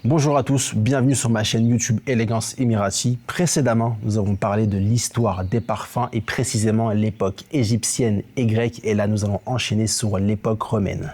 Bonjour à tous, bienvenue sur ma chaîne YouTube Élégance Emirati. Précédemment, nous avons parlé de l'histoire des parfums et précisément l'époque égyptienne et grecque. Et là, nous allons enchaîner sur l'époque romaine.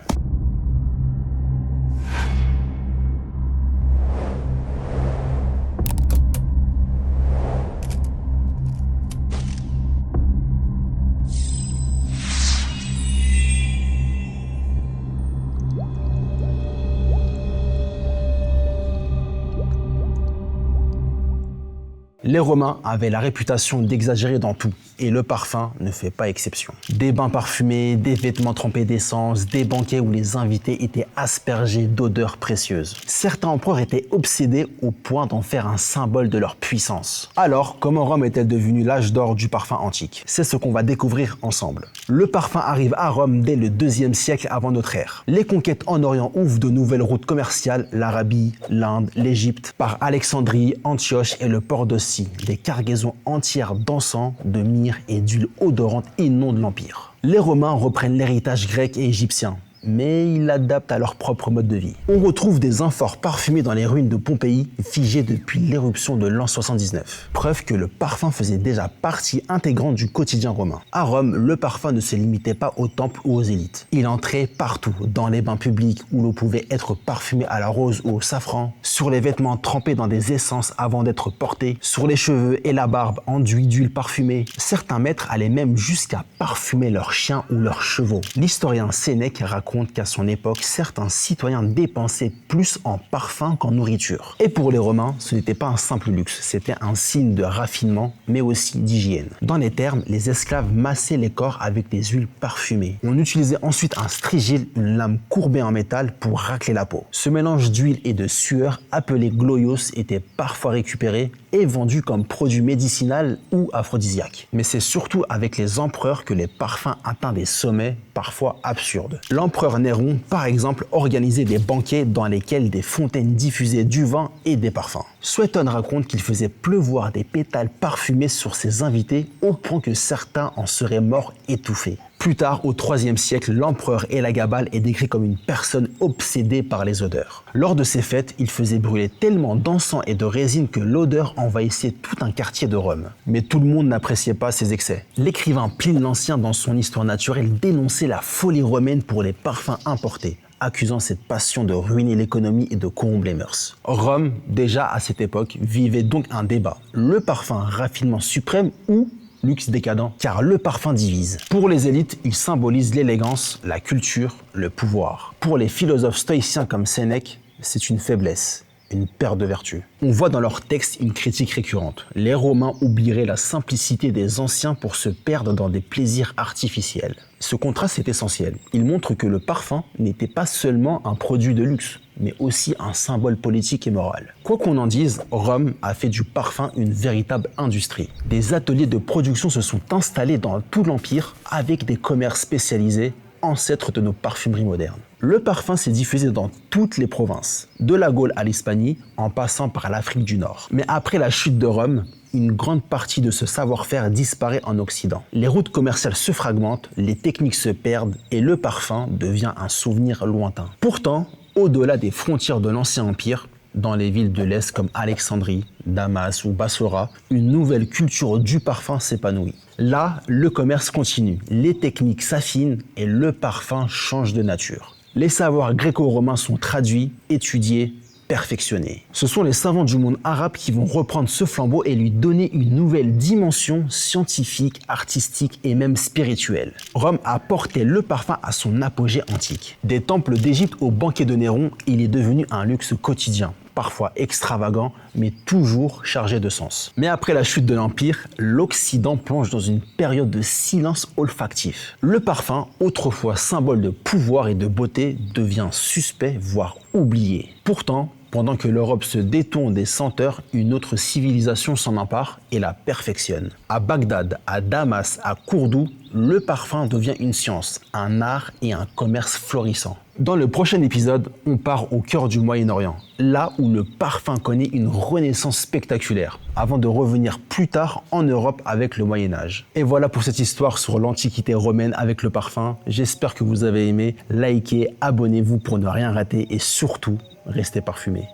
Les Romains avaient la réputation d'exagérer dans tout, et le parfum ne fait pas exception. Des bains parfumés, des vêtements trempés d'essence, des banquets où les invités étaient aspergés d'odeurs précieuses. Certains empereurs étaient obsédés au point d'en faire un symbole de leur puissance. Alors, comment Rome est-elle devenue l'âge d'or du parfum antique? C'est ce qu'on va découvrir ensemble. Le parfum arrive à Rome dès le 2e siècle avant notre ère. Les conquêtes en Orient ouvrent de nouvelles routes commerciales, l'Arabie, l'Inde, l'Égypte, par Alexandrie, Antioche et le port de des cargaisons entières d'encens, de myrrhe et d'huile odorante inondent l'Empire. Les Romains reprennent l'héritage grec et égyptien, mais ils l'adaptent à leur propre mode de vie. On retrouve des amphores parfumées dans les ruines de Pompéi, figées depuis l'éruption de l'an 79. Preuve que le parfum faisait déjà partie intégrante du quotidien romain. À Rome, le parfum ne se limitait pas aux temples ou aux élites. Il entrait partout, dans les bains publics où l'eau pouvait être parfumée à la rose ou au safran, sur les vêtements trempés dans des essences avant d'être portés, sur les cheveux et la barbe enduits d'huile parfumée. Certains maîtres allaient même jusqu'à parfumer leurs chiens ou leurs chevaux. L'historien Sénèque raconte qu'à son époque, certains citoyens dépensaient plus en parfum qu'en nourriture. Et pour les Romains, ce n'était pas un simple luxe, c'était un signe de raffinement, mais aussi d'hygiène. Dans les termes, les esclaves massaient les corps avec des huiles parfumées. On utilisait ensuite un strigil, une lame courbée en métal pour racler la peau. Ce mélange d'huile et de sueur, appelé gloios, était parfois récupéré et vendu comme produit médicinal ou aphrodisiaque. Mais c'est surtout avec les empereurs que les parfums atteignent des sommets parfois absurdes. L'empereur Néron, par exemple, organisait des banquets dans lesquels des fontaines diffusaient du vin et des parfums. Suétone raconte qu'il faisait pleuvoir des pétales parfumés sur ses invités au point que certains en seraient morts étouffés. Plus tard, au IIIe siècle, l'empereur Élagabal est décrit comme une personne obsédée par les odeurs. Lors de ces fêtes, il faisait brûler tellement d'encens et de résine que l'odeur envahissait tout un quartier de Rome. Mais tout le monde n'appréciait pas ces excès. L'écrivain Pline l'Ancien, dans son Histoire naturelle, dénonçait la folie romaine pour les parfums importés, accusant cette passion de ruiner l'économie et de corrompre les mœurs. Rome, déjà à cette époque, vivait donc un débat. Le parfum raffinement suprême ou luxe décadent, car le parfum divise. Pour les élites, il symbolise l'élégance, la culture, le pouvoir. Pour les philosophes stoïciens comme Sénèque, c'est une faiblesse, une perte de vertu. On voit dans leurs textes une critique récurrente. Les Romains oublieraient la simplicité des anciens pour se perdre dans des plaisirs artificiels. Ce contraste est essentiel. Il montre que le parfum n'était pas seulement un produit de luxe, mais aussi un symbole politique et moral. Quoi qu'on en dise, Rome a fait du parfum une véritable industrie. Des ateliers de production se sont installés dans tout l'Empire avec des commerces spécialisés, ancêtres de nos parfumeries modernes. Le parfum s'est diffusé dans toutes les provinces, de la Gaule à l'Hispanie, en passant par l'Afrique du Nord. Mais après la chute de Rome, une grande partie de ce savoir-faire disparaît en Occident. Les routes commerciales se fragmentent, les techniques se perdent et le parfum devient un souvenir lointain. Pourtant, au-delà des frontières de l'Ancien Empire, dans les villes de l'Est comme Alexandrie, Damas ou Bassora, une nouvelle culture du parfum s'épanouit. Là, le commerce continue, les techniques s'affinent et le parfum change de nature. Les savoirs gréco-romains sont traduits, étudiés, perfectionnés. Ce sont les savants du monde arabe qui vont reprendre ce flambeau et lui donner une nouvelle dimension scientifique, artistique et même spirituelle. Rome a porté le parfum à son apogée antique. Des temples d'Égypte aux banquets de Néron, il est devenu un luxe quotidien, parfois extravagant, mais toujours chargé de sens. Mais après la chute de l'Empire, l'Occident plonge dans une période de silence olfactif. Le parfum, autrefois symbole de pouvoir et de beauté, devient suspect, voire oublié. Pourtant, pendant que l'Europe se détourne des senteurs, une autre civilisation s'en empare et la perfectionne. À Bagdad, à Damas, à Cordoue, le parfum devient une science, un art et un commerce florissant. Dans le prochain épisode, on part au cœur du Moyen-Orient, là où le parfum connaît une renaissance spectaculaire, avant de revenir plus tard en Europe avec le Moyen-Âge. Et voilà pour cette histoire sur l'Antiquité romaine avec le parfum. J'espère que vous avez aimé. Likez, abonnez-vous pour ne rien rater et surtout, restez parfumés.